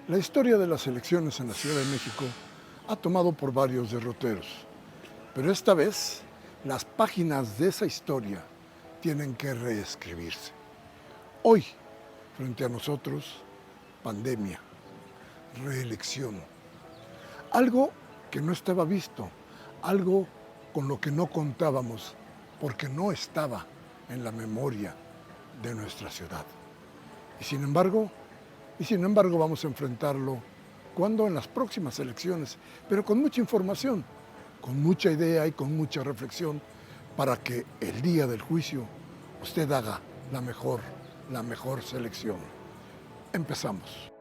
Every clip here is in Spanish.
La historia de las elecciones en la Ciudad de México ha tomado por varios derroteros, pero esta vez las páginas de esa historia tienen que reescribirse. Hoy, frente a nosotros, pandemia, reelección, algo que no estaba visto, algo con lo que no contábamos porque no estaba en la memoria de nuestra ciudad. Y sin embargo vamos a enfrentarlo cuando en las próximas elecciones, pero con mucha información, con mucha idea y con mucha reflexión para que el día del juicio usted haga la mejor selección. Empezamos.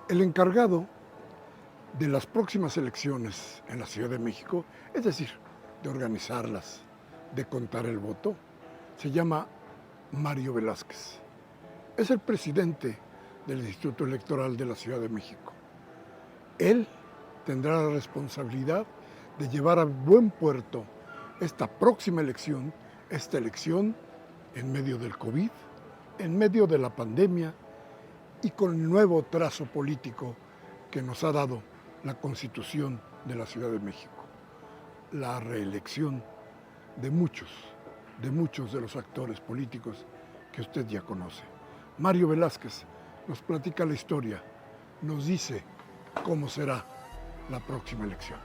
El encargado de las próximas elecciones en la Ciudad de México, es decir, de organizarlas, de contar el voto, se llama Mario Velázquez. Es el presidente del Instituto Electoral de la Ciudad de México. Él tendrá la responsabilidad de llevar a buen puerto esta próxima elección, esta elección en medio del COVID, en medio de la pandemia y con el nuevo trazo político que nos ha dado la Constitución de la Ciudad de México. La reelección de muchos de los actores políticos que usted ya conoce. Mario Velázquez nos platica la historia, nos dice cómo será la próxima elección.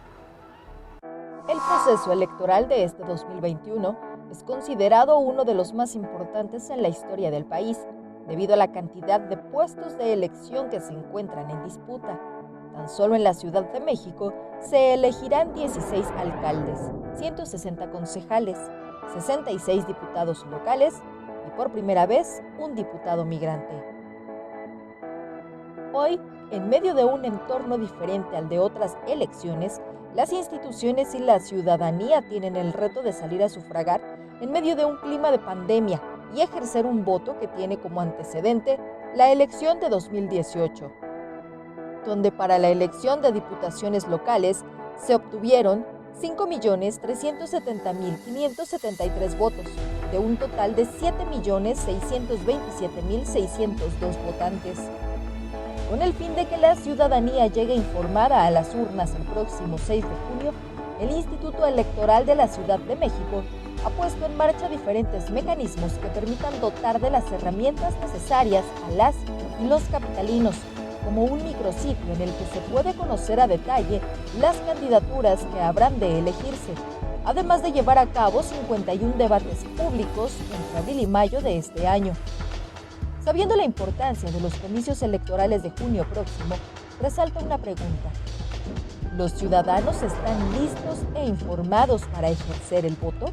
El proceso electoral de este 2021 es considerado uno de los más importantes en la historia del país, debido a la cantidad de puestos de elección que se encuentran en disputa. Tan solo en la Ciudad de México se elegirán 16 alcaldes, 160 concejales, 66 diputados locales y por primera vez un diputado migrante. Hoy, en medio de un entorno diferente al de otras elecciones, las instituciones y la ciudadanía tienen el reto de salir a sufragar en medio de un clima de pandemia y ejercer un voto que tiene como antecedente la elección de 2018, donde para la elección de diputaciones locales se obtuvieron 5.370.573 votos, de un total de 7.627.602 votantes. Con el fin de que la ciudadanía llegue informada a las urnas el próximo 6 de junio, el Instituto Electoral de la Ciudad de México ha puesto en marcha diferentes mecanismos que permitan dotar de las herramientas necesarias a las y los capitalinos, como un micrositio en el que se puede conocer a detalle las candidaturas que habrán de elegirse, además de llevar a cabo 51 debates públicos entre abril y mayo de este año. Sabiendo la importancia de los comicios electorales de junio próximo, resalta una pregunta. ¿Los ciudadanos están listos e informados para ejercer el voto?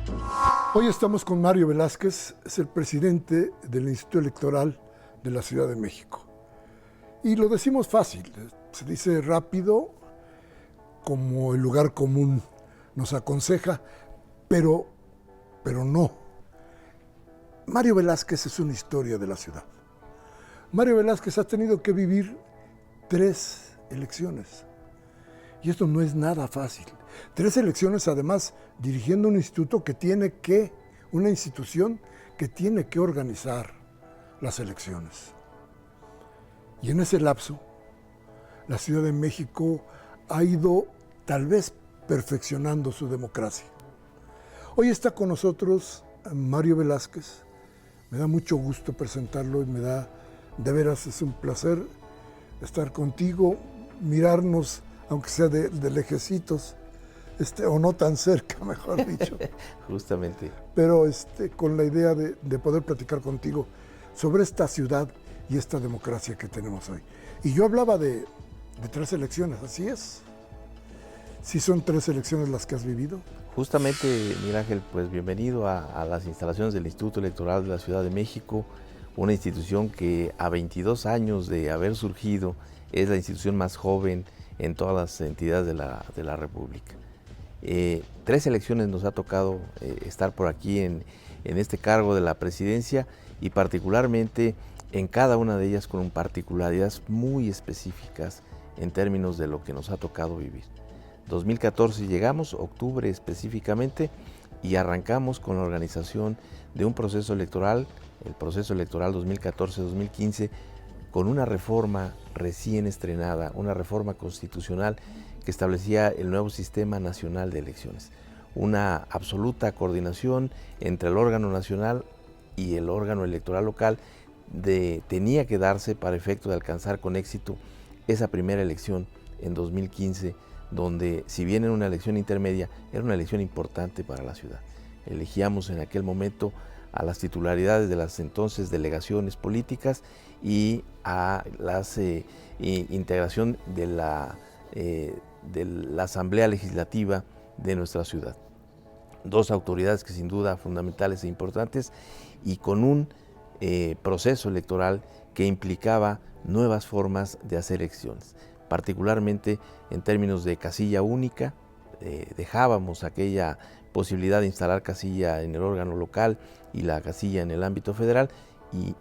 Hoy estamos con Mario Velázquez, es el presidente del Instituto Electoral de la Ciudad de México. Y lo decimos fácil, se dice rápido, como el lugar común nos aconseja, pero no. Mario Velázquez es una historia de la ciudad. Mario Velázquez ha tenido que vivir 3 elecciones. Y esto no es nada fácil. 3 elecciones, además, dirigiendo un instituto una institución que tiene que organizar las elecciones. Y en ese lapso, la Ciudad de México ha ido tal vez perfeccionando su democracia. Hoy está con nosotros Mario Velázquez. Me da mucho gusto presentarlo y de veras, es un placer estar contigo, mirarnos, aunque sea de lejecitos, o no tan cerca, mejor dicho. Justamente. Pero con la idea de poder platicar contigo sobre esta ciudad y esta democracia que tenemos hoy. Y yo hablaba de 3 elecciones, ¿así es? ¿Sí son 3 elecciones las que has vivido? Justamente, Miguel Ángel, pues bienvenido a las instalaciones del Instituto Electoral de la Ciudad de México, una institución que a 22 años de haber surgido es la institución más joven en todas las entidades de la República. 3 elecciones nos ha tocado estar por aquí en este cargo de la presidencia y particularmente en cada una de ellas con particularidades muy específicas en términos de lo que nos ha tocado vivir. 2014 llegamos, octubre específicamente, y arrancamos con la organización de un proceso electoral, el proceso electoral 2014-2015, con una reforma recién estrenada, una reforma constitucional que establecía el nuevo sistema nacional de elecciones. Una absoluta coordinación entre el órgano nacional y el órgano electoral local tenía que darse para efecto de alcanzar con éxito esa primera elección en 2015, donde si bien era una elección intermedia, era una elección importante para la ciudad. Elegíamos en aquel momento a las titularidades de las entonces delegaciones políticas y a la integración de la Asamblea Legislativa de nuestra ciudad. Dos autoridades que sin duda fundamentales e importantes, y con un proceso electoral que implicaba nuevas formas de hacer elecciones, particularmente en términos de casilla única. Dejábamos aquella posibilidad de instalar casilla en el órgano local y la casilla en el ámbito federal, y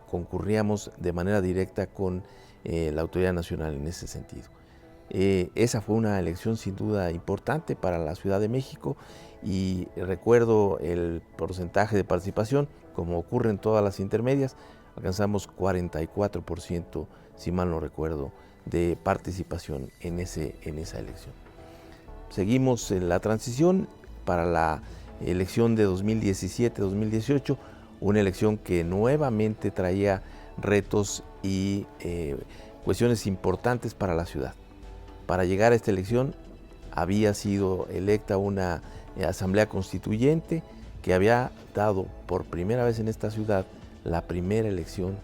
concurríamos de manera directa con la autoridad nacional en ese sentido. Esa fue una elección sin duda importante para la Ciudad de México, y recuerdo el porcentaje de participación, como ocurre en todas las intermedias, alcanzamos 44%, si mal no recuerdo, de participación en esa elección. Seguimos en la transición para la elección de 2017-2018, una elección que nuevamente traía retos y cuestiones importantes para la ciudad. Para llegar a esta elección había sido electa una asamblea constituyente que había dado por primera vez en esta ciudad la primera elección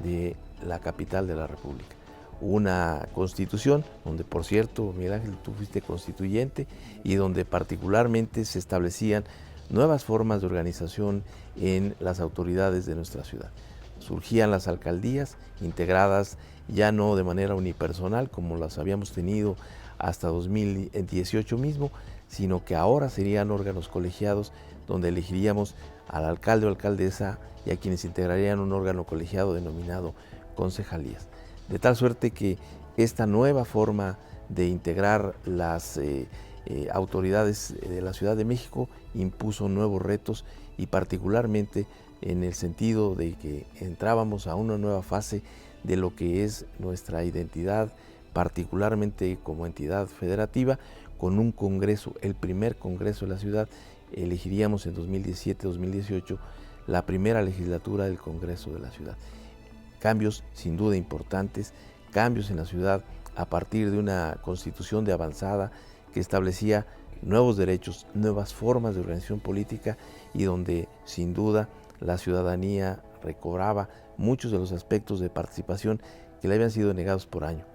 de la capital de la República. Una constitución donde, por cierto, Miguel Ángel, tú fuiste constituyente, y donde particularmente se establecían nuevas formas de organización en las autoridades de nuestra ciudad. Surgían las alcaldías integradas ya no de manera unipersonal como las habíamos tenido hasta 2018 mismo, sino que ahora serían órganos colegiados donde elegiríamos al alcalde o alcaldesa y a quienes integrarían un órgano colegiado denominado concejalías. De tal suerte que esta nueva forma de integrar las autoridades de la Ciudad de México impuso nuevos retos, y particularmente en el sentido de que entrábamos a una nueva fase de lo que es nuestra identidad, particularmente como entidad federativa, con un congreso, el primer congreso de la ciudad. Elegiríamos en 2017-2018 la primera legislatura del Congreso de la ciudad. Cambios sin duda importantes, cambios en la ciudad a partir de una constitución de avanzada que establecía nuevos derechos, nuevas formas de organización política, y donde sin duda la ciudadanía recobraba muchos de los aspectos de participación que le habían sido negados por año.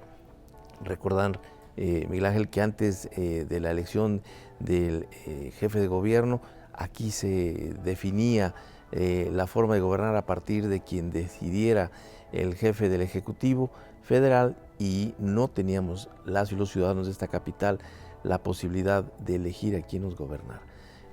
Recordar, Miguel Ángel, que antes de la elección del jefe de gobierno, aquí se definía la forma de gobernar a partir de quien decidiera el jefe del Ejecutivo Federal, y no teníamos las y los ciudadanos de esta capital la posibilidad de elegir a quién nos gobernara.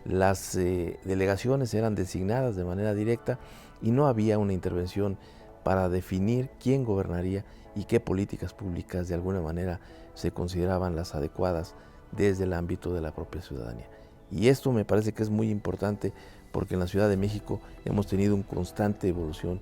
Las delegaciones eran designadas de manera directa y no había una intervención para definir quién gobernaría y qué políticas públicas de alguna manera se consideraban las adecuadas desde el ámbito de la propia ciudadanía. Y esto me parece que es muy importante, porque en la Ciudad de México hemos tenido una constante evolución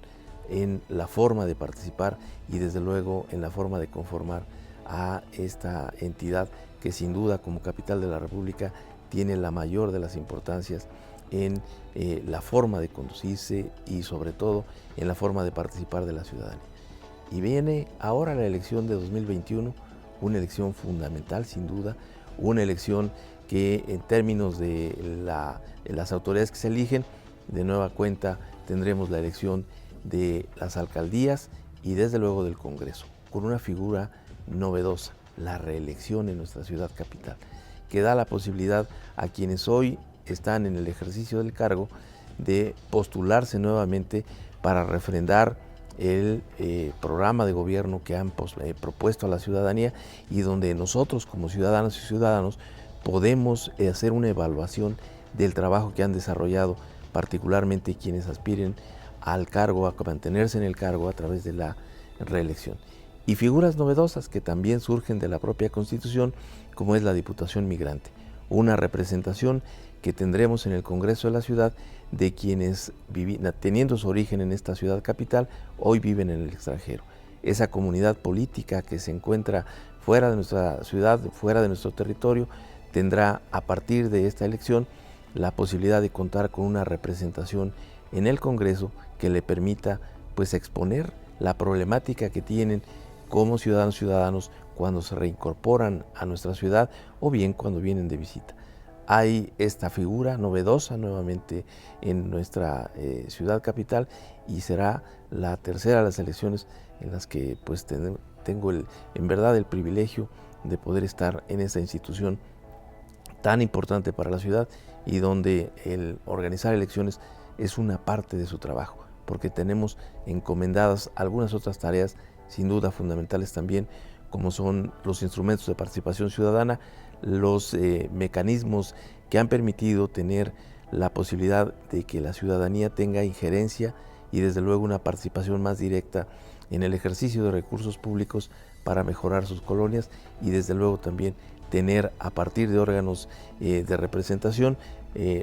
en la forma de participar y desde luego en la forma de conformar a esta entidad que sin duda como capital de la República tiene la mayor de las importancias en la forma de conducirse y sobre todo en la forma de participar de la ciudadanía. Y viene ahora la elección de 2021, una elección fundamental sin duda, una elección que en términos de las autoridades que se eligen, de nueva cuenta tendremos la elección de las alcaldías y desde luego del Congreso, con una figura novedosa, la reelección en nuestra ciudad capital, que da la posibilidad a quienes hoy están en el ejercicio del cargo de postularse nuevamente para refrendar el programa de gobierno que han propuesto a la ciudadanía, y donde nosotros como ciudadanas y ciudadanos podemos hacer una evaluación del trabajo que han desarrollado, particularmente quienes aspiren al cargo, a mantenerse en el cargo a través de la reelección. Y figuras novedosas que también surgen de la propia Constitución, como es la Diputación Migrante, una representación que tendremos en el Congreso de la Ciudad de quienes, teniendo su origen en esta ciudad capital, hoy viven en el extranjero. Esa comunidad política que se encuentra fuera de nuestra ciudad, fuera de nuestro territorio, tendrá a partir de esta elección la posibilidad de contar con una representación en el Congreso que le permita pues exponer la problemática que tienen como ciudadanos cuando se reincorporan a nuestra ciudad o bien cuando vienen de visita. Hay esta figura novedosa nuevamente en nuestra ciudad capital y será la tercera de las elecciones en las que pues tengo en verdad el privilegio de poder estar en esta institución tan importante para la ciudad y donde el organizar elecciones es una parte de su trabajo, porque tenemos encomendadas algunas otras tareas sin duda fundamentales también, como son los instrumentos de participación ciudadana, los mecanismos que han permitido tener la posibilidad de que la ciudadanía tenga injerencia y desde luego una participación más directa en el ejercicio de recursos públicos para mejorar sus colonias y desde luego también tener a partir de órganos de representación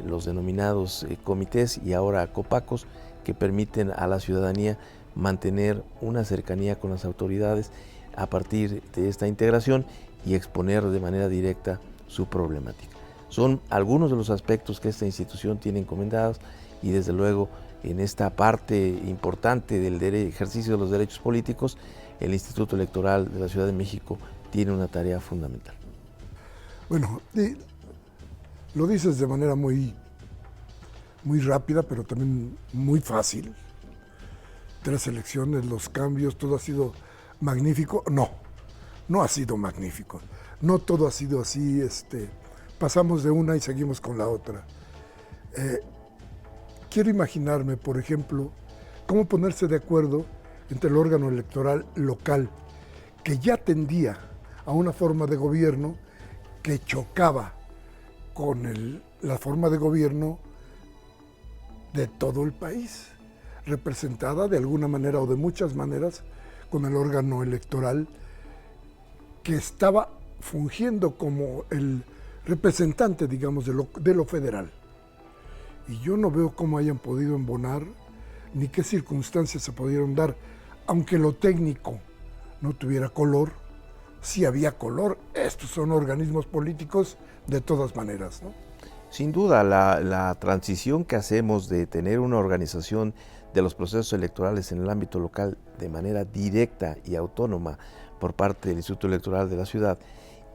los denominados comités y ahora copacos que permiten a la ciudadanía mantener una cercanía con las autoridades a partir de esta integración y exponer de manera directa su problemática. Son algunos de los aspectos que esta institución tiene encomendados y desde luego en esta parte importante del ejercicio de los derechos políticos, el Instituto Electoral de la Ciudad de México tiene una tarea fundamental. Bueno, lo dices de manera muy rápida, pero también muy fácil. 3 elecciones, los cambios, todo ha sido magnífico. No ha sido magnífico. No todo ha sido así, pasamos de una y seguimos con la otra. Quiero imaginarme, por ejemplo, cómo ponerse de acuerdo entre el órgano electoral local, que ya tendía a una forma de gobierno que chocaba con la forma de gobierno de todo el país, representada de alguna manera o de muchas maneras con el órgano electoral que estaba fungiendo como el representante, digamos, de lo federal. Y yo no veo cómo hayan podido embonar, ni qué circunstancias se pudieron dar, aunque lo técnico no tuviera color, sí había color. Estos son organismos políticos de todas maneras, ¿no? Sin duda, la transición que hacemos de tener una organización de los procesos electorales en el ámbito local de manera directa y autónoma por parte del Instituto Electoral de la Ciudad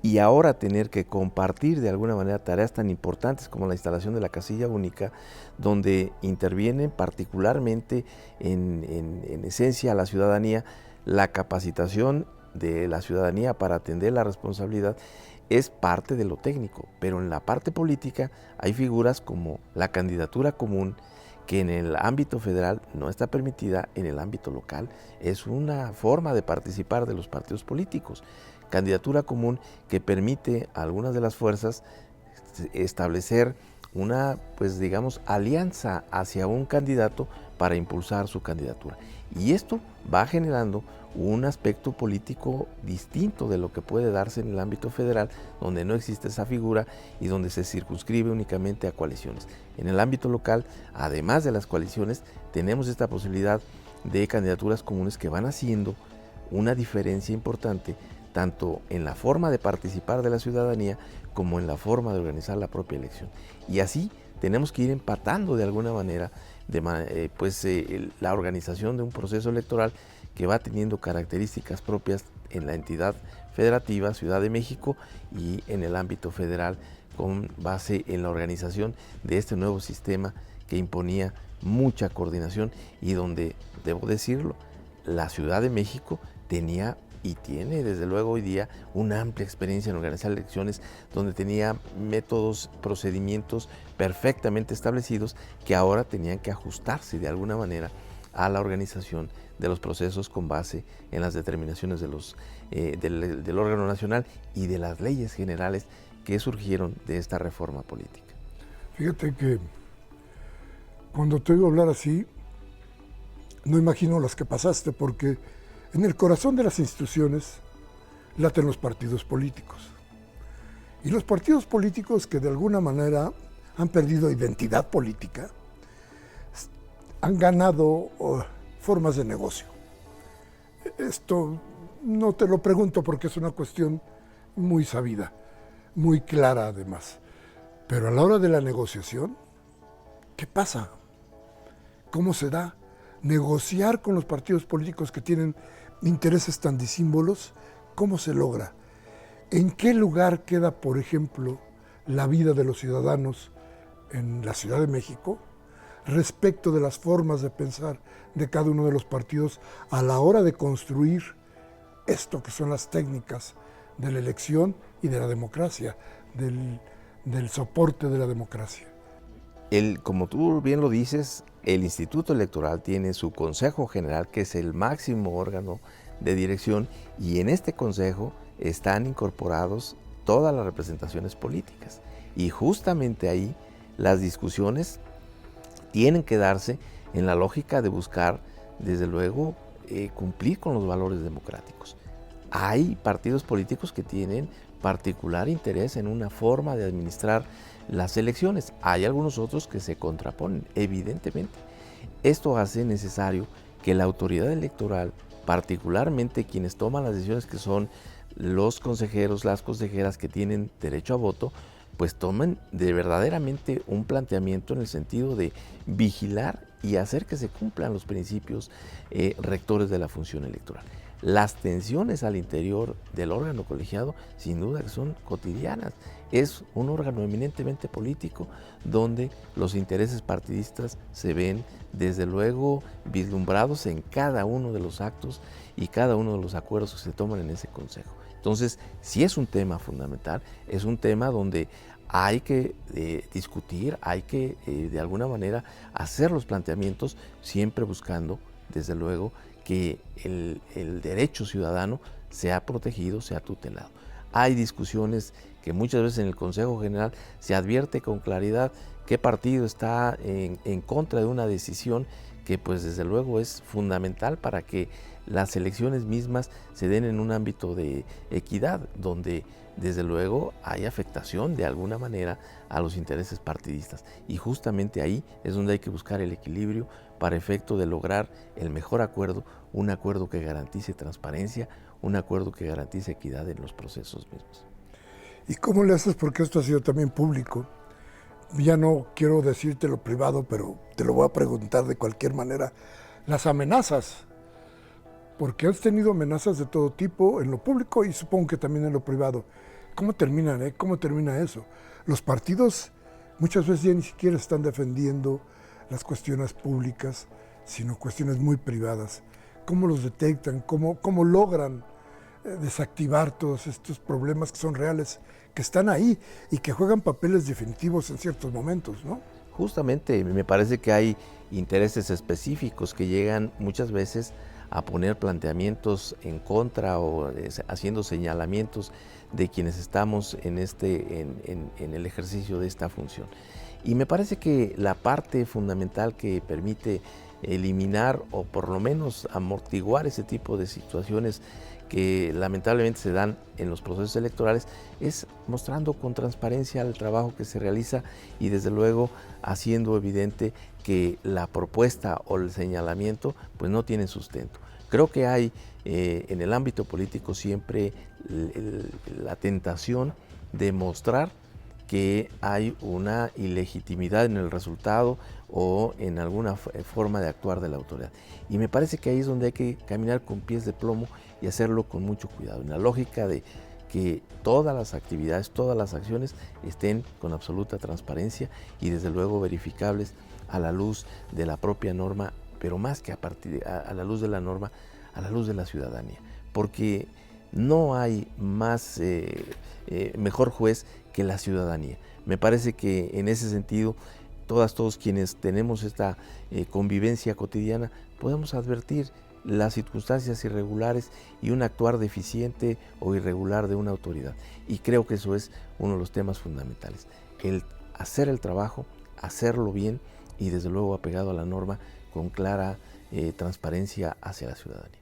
y ahora tener que compartir de alguna manera tareas tan importantes como la instalación de la casilla única, donde intervienen particularmente en esencia a la ciudadanía, la capacitación de la ciudadanía para atender la responsabilidad es parte de lo técnico, pero en la parte política hay figuras como la candidatura común, que en el ámbito federal no está permitida, en el ámbito local es una forma de participar de los partidos políticos. Candidatura común que permite a algunas de las fuerzas establecer una, pues digamos, alianza hacia un candidato para impulsar su candidatura. Y esto va generando un aspecto político distinto de lo que puede darse en el ámbito federal, donde no existe esa figura y donde se circunscribe únicamente a coaliciones. En el ámbito local, además de las coaliciones, tenemos esta posibilidad de candidaturas comunes que van haciendo una diferencia importante tanto en la forma de participar de la ciudadanía como en la forma de organizar la propia elección. Y así tenemos que ir empatando de alguna manera la organización de un proceso electoral que va teniendo características propias en la entidad federativa, Ciudad de México, y en el ámbito federal con base en la organización de este nuevo sistema que imponía mucha coordinación y donde, debo decirlo, la Ciudad de México tenía y tiene desde luego hoy día una amplia experiencia en organizar elecciones, donde tenía métodos, procedimientos perfectamente establecidos que ahora tenían que ajustarse de alguna manera a la organización de los procesos con base en las determinaciones del órgano nacional y de las leyes generales que surgieron de esta reforma política. Fíjate que cuando te oigo hablar así, no imagino las que pasaste, porque en el corazón de las instituciones laten los partidos políticos. Y los partidos políticos que de alguna manera han perdido identidad política, han ganado formas de negocio. Esto no te lo pregunto porque es una cuestión muy sabida, muy clara además. Pero a la hora de la negociación, ¿qué pasa? ¿Cómo se da? Negociar con los partidos políticos que tienen intereses tan disímbolos, ¿cómo se logra? ¿En qué lugar queda, por ejemplo, la vida de los ciudadanos en la Ciudad de México respecto de las formas de pensar de cada uno de los partidos a la hora de construir esto que son las técnicas de la elección y de la democracia, del soporte de la democracia? Como tú bien lo dices, el Instituto Electoral tiene su Consejo General, que es el máximo órgano de dirección, y en este consejo están incorporados todas las representaciones políticas. Y justamente ahí las discusiones tienen que darse en la lógica de buscar, desde luego, cumplir con los valores democráticos. Hay partidos políticos que tienen particular interés en una forma de administrar las elecciones. Hay algunos otros que se contraponen, evidentemente. Esto hace necesario que la autoridad electoral, particularmente quienes toman las decisiones, que son los consejeros, las consejeras que tienen derecho a voto, pues tomen de verdaderamente un planteamiento en el sentido de vigilar y hacer que se cumplan los principios rectores de la función electoral. Las tensiones al interior del órgano colegiado, sin duda que son cotidianas. Es un órgano eminentemente político donde los intereses partidistas se ven, desde luego, vislumbrados en cada uno de los actos y cada uno de los acuerdos que se toman en ese consejo. Entonces, si es un tema fundamental, es un tema donde hay que discutir, hay que de alguna manera hacer los planteamientos, siempre buscando, desde luego, que el derecho ciudadano sea protegido, sea tutelado. Hay discusiones que muchas veces en el Consejo General se advierte con claridad qué partido está en contra de una decisión que pues desde luego es fundamental para que las elecciones mismas se den en un ámbito de equidad, donde desde luego hay afectación de alguna manera a los intereses partidistas. Y justamente ahí es donde hay que buscar el equilibrio para efecto de lograr el mejor acuerdo, un acuerdo que garantice transparencia, un acuerdo que garantice equidad en los procesos mismos. ¿Y cómo le haces? Porque esto ha sido también público. Ya no quiero decirte lo privado, pero te lo voy a preguntar de cualquier manera. Las amenazas, porque has tenido amenazas de todo tipo en lo público y supongo que también en lo privado. ¿Cómo terminan? ¿Cómo termina eso? Los partidos muchas veces ya ni siquiera están defendiendo las cuestiones públicas, sino cuestiones muy privadas. ¿Cómo los detectan? ¿Cómo logran desactivar todos estos problemas que son reales, que están ahí y que juegan papeles definitivos en ciertos momentos, ¿no? Justamente, me parece que hay intereses específicos que llegan muchas veces a poner planteamientos en contra o haciendo señalamientos de quienes estamos en el ejercicio de esta función. Y me parece que la parte fundamental que permite eliminar o por lo menos amortiguar ese tipo de situaciones que lamentablemente se dan en los procesos electorales es mostrando con transparencia el trabajo que se realiza y desde luego haciendo evidente que la propuesta o el señalamiento pues no tienen sustento. Creo que hay en el ámbito político siempre la tentación de mostrar que hay una ilegitimidad en el resultado o en alguna forma de actuar de la autoridad. Y me parece que ahí es donde hay que caminar con pies de plomo y hacerlo con mucho cuidado, en la lógica de que todas las actividades, todas las acciones estén con absoluta transparencia y desde luego verificables a la luz de la propia norma, pero más que a la luz de la norma, a la luz de la ciudadanía. Porque no hay mejor juez que la ciudadanía. Me parece que en ese sentido, todos quienes tenemos esta convivencia cotidiana, podemos advertir las circunstancias irregulares y un actuar deficiente o irregular de una autoridad. Y creo que eso es uno de los temas fundamentales. El hacer el trabajo, hacerlo bien y desde luego apegado a la norma con clara transparencia hacia la ciudadanía.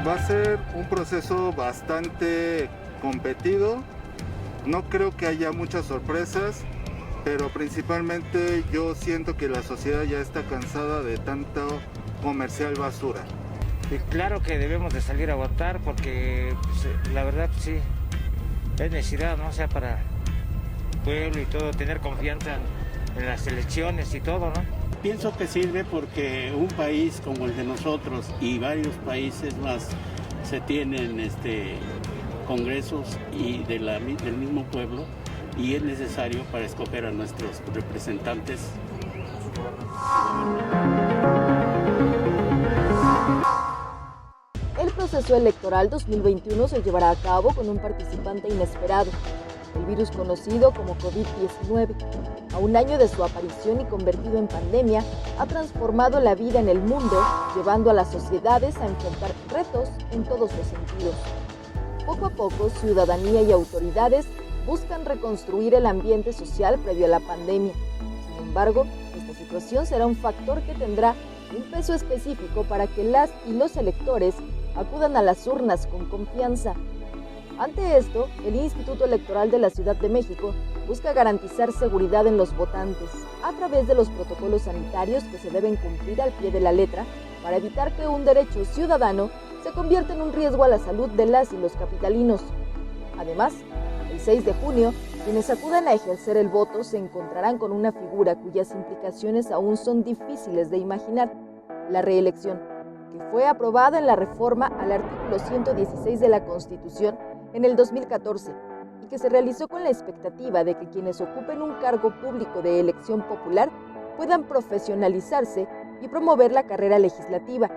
Va a ser un proceso bastante competido. No creo que haya muchas sorpresas, pero principalmente yo siento que la sociedad ya está cansada de tanto comercial basura. Y claro que debemos de salir a votar porque pues, la verdad sí, es necesidad, ¿no? O sea, para el pueblo y todo, tener confianza en las elecciones y todo, ¿no? Pienso que sirve porque un país como el de nosotros y varios países más se tienen congresos y del mismo pueblo y es necesario para escoger a nuestros representantes. El proceso electoral 2021 se llevará a cabo con un participante inesperado, el virus conocido como COVID-19. A un año de su aparición y convertido en pandemia, ha transformado la vida en el mundo, llevando a las sociedades a enfrentar retos en todos los sentidos. Poco a poco, ciudadanía y autoridades buscan reconstruir el ambiente social previo a la pandemia. Sin embargo, esta situación será un factor que tendrá un peso específico para que las y los electores acudan a las urnas con confianza. Ante esto, el Instituto Electoral de la Ciudad de México busca garantizar seguridad en los votantes a través de los protocolos sanitarios que se deben cumplir al pie de la letra para evitar que un derecho ciudadano se convierta en un riesgo a la salud de las y los capitalinos. Además, el 6 de junio, quienes acudan a ejercer el voto se encontrarán con una figura cuyas implicaciones aún son difíciles de imaginar: la reelección, que fue aprobada en la reforma al artículo 116 de la Constitución en el 2014 y que se realizó con la expectativa de que quienes ocupen un cargo público de elección popular puedan profesionalizarse y promover la carrera legislativa.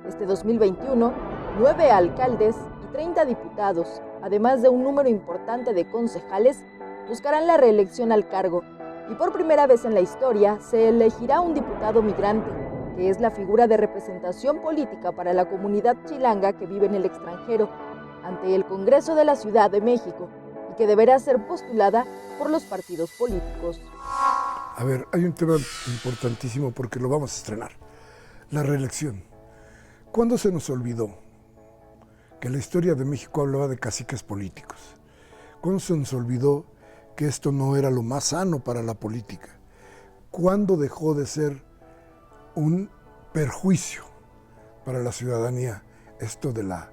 Este 2021, 9 alcaldes y 30 diputados, además de un número importante de concejales, buscarán la reelección al cargo, y por primera vez en la historia se elegirá un diputado migrante, que es la figura de representación política para la comunidad chilanga que vive en el extranjero, ante el Congreso de la Ciudad de México, y que deberá ser postulada por los partidos políticos. A ver, hay un tema importantísimo porque lo vamos a estrenar: la reelección. ¿Cuándo se nos olvidó que la historia de México hablaba de caciques políticos? ¿Cuándo se nos olvidó que esto no era lo más sano para la política? ¿Cuándo dejó de ser un perjuicio para la ciudadanía esto de la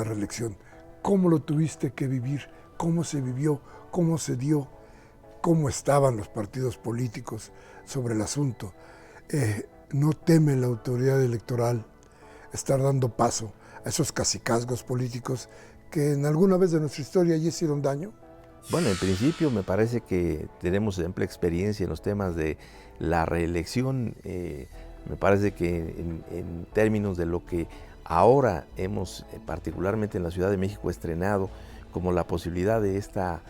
reelección? ¿Cómo lo tuviste que vivir? ¿Cómo se vivió? ¿Cómo se dio? ¿Cómo estaban los partidos políticos sobre el asunto? ¿No teme la autoridad electoral estar dando paso a esos cacicazgos políticos que en alguna vez de nuestra historia ya hicieron daño? Bueno, en principio me parece que tenemos amplia experiencia en los temas de la reelección. Me parece que en términos de lo que ahora hemos, particularmente en la Ciudad de México, estrenado como la posibilidad de esta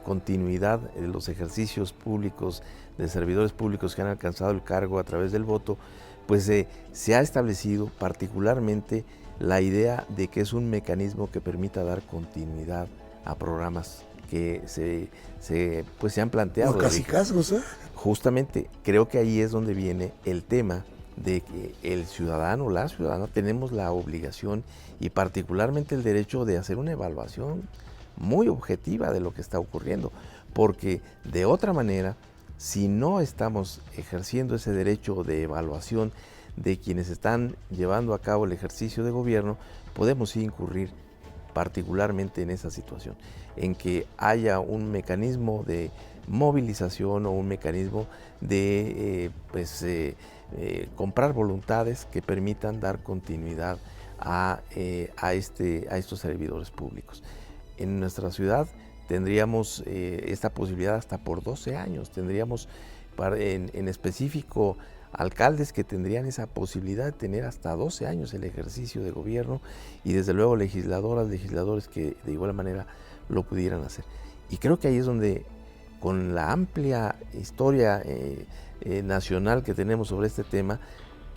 continuidad de los ejercicios públicos, de servidores públicos que han alcanzado el cargo a través del voto, pues se ha establecido particularmente la idea de que es un mecanismo que permita dar continuidad a programas que se han planteado. Los cacicazgos, ¿eh? Justamente creo que ahí es donde viene el tema de que el ciudadano, la ciudadana, tenemos la obligación y particularmente el derecho de hacer una evaluación muy objetiva de lo que está ocurriendo, porque de otra manera, si no estamos ejerciendo ese derecho de evaluación de quienes están llevando a cabo el ejercicio de gobierno, podemos incurrir particularmente en esa situación, en que haya un mecanismo de movilización o un mecanismo de comprar voluntades que permitan dar continuidad a estos servidores públicos. En nuestra ciudad tendríamos esta posibilidad hasta por 12 años, tendríamos en específico alcaldes que tendrían esa posibilidad de tener hasta 12 años el ejercicio de gobierno y desde luego legisladores que de igual manera lo pudieran hacer. Y creo que ahí es donde, con la amplia historia nacional que tenemos sobre este tema,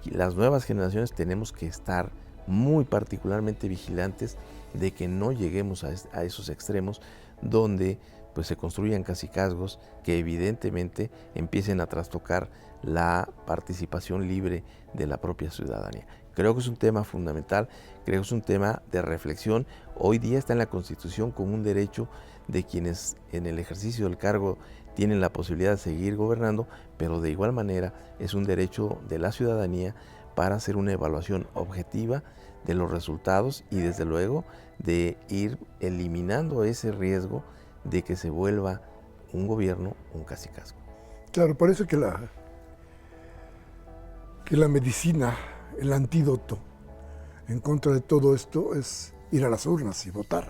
las nuevas generaciones tenemos que estar muy particularmente vigilantes de que no lleguemos a esos extremos donde pues se construyan cacicazgos que evidentemente empiecen a trastocar la participación libre de la propia ciudadanía. Creo que es un tema fundamental, creo que es un tema de reflexión. Hoy día está en la Constitución como un derecho de quienes en el ejercicio del cargo tienen la posibilidad de seguir gobernando, pero de igual manera es un derecho de la ciudadanía para hacer una evaluación objetiva de los resultados y desde luego de ir eliminando ese riesgo de que se vuelva un gobierno un cacicazgo. Claro, parece que la medicina, el antídoto en contra de todo esto es ir a las urnas y votar,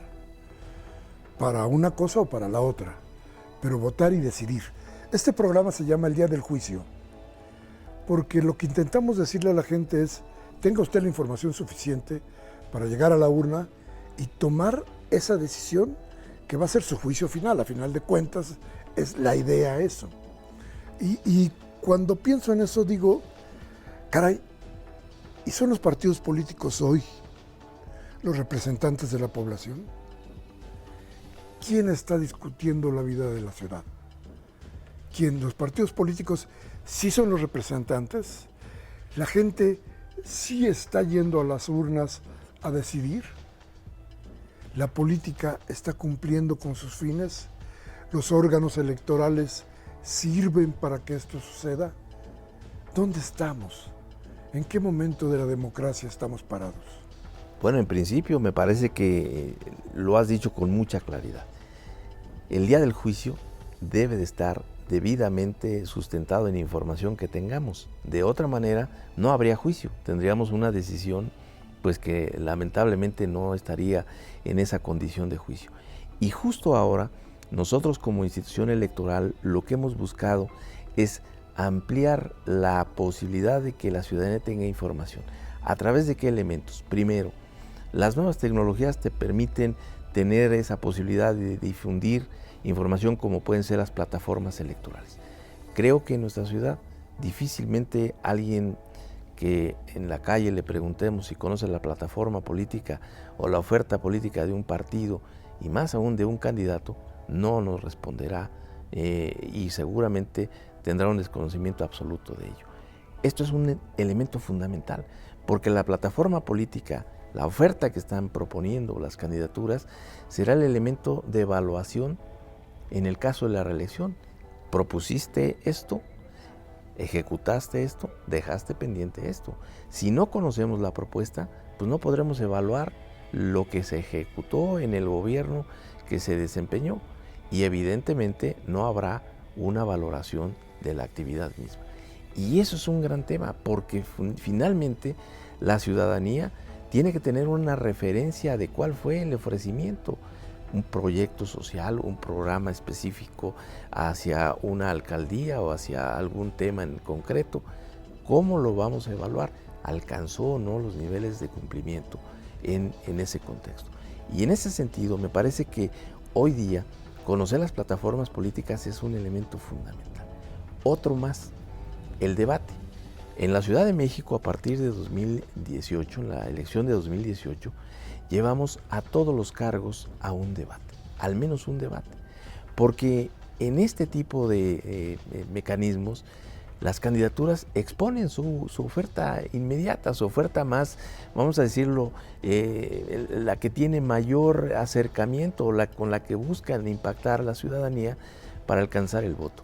para una cosa o para la otra, pero votar y decidir. Este programa se llama El Día del Juicio, porque lo que intentamos decirle a la gente es, tenga usted la información suficiente para llegar a la urna y tomar esa decisión que va a ser su juicio final. A final de cuentas, es la idea eso. Y cuando pienso en eso digo, caray, ¿y son los partidos políticos hoy los representantes de la población? ¿Quién está discutiendo la vida de la ciudad? ¿Quién? ¿Los partidos políticos sí son los representantes? ¿La gente sí está yendo a las urnas a decidir? ¿La política está cumpliendo con sus fines? ¿Los órganos electorales sirven para que esto suceda? ¿Dónde estamos? ¿En qué momento de la democracia estamos parados? Bueno, en principio me parece que lo has dicho con mucha claridad. El día del juicio debe de estar debidamente sustentado en información que tengamos. De otra manera, no habría juicio. Tendríamos una decisión pues que lamentablemente no estaría en esa condición de juicio. Y justo ahora, nosotros como institución electoral lo que hemos buscado es ampliar la posibilidad de que la ciudadanía tenga información. ¿A través de qué elementos? Primero, las nuevas tecnologías te permiten tener esa posibilidad de difundir información como pueden ser las plataformas electorales. Creo que en nuestra ciudad difícilmente alguien que en la calle le preguntemos si conoce la plataforma política o la oferta política de un partido y más aún de un candidato, no nos responderá y seguramente tendrá un desconocimiento absoluto de ello. Esto es un elemento fundamental porque la plataforma política, la oferta que están proponiendo las candidaturas, será el elemento de evaluación en el caso de la reelección. ¿Propusiste esto? ¿Ejecutaste esto? ¿Dejaste pendiente esto? Si no conocemos la propuesta, pues no podremos evaluar lo que se ejecutó en el gobierno que se desempeñó y evidentemente no habrá una valoración de la actividad misma. Y eso es un gran tema porque finalmente la ciudadanía tiene que tener una referencia de cuál fue el ofrecimiento, un proyecto social, un programa específico hacia una alcaldía o hacia algún tema en concreto. ¿Cómo lo vamos a evaluar? ¿Alcanzó o no los niveles de cumplimiento en ese contexto? Y en ese sentido me parece que hoy día conocer las plataformas políticas es un elemento fundamental. Otro más, el debate. En la Ciudad de México, a partir de 2018, en la elección de 2018, llevamos a todos los cargos a un debate, al menos un debate, porque en este tipo de mecanismos las candidaturas exponen su oferta inmediata, su oferta más, vamos a decirlo, la que tiene mayor acercamiento, con la que buscan impactar a la ciudadanía para alcanzar el voto.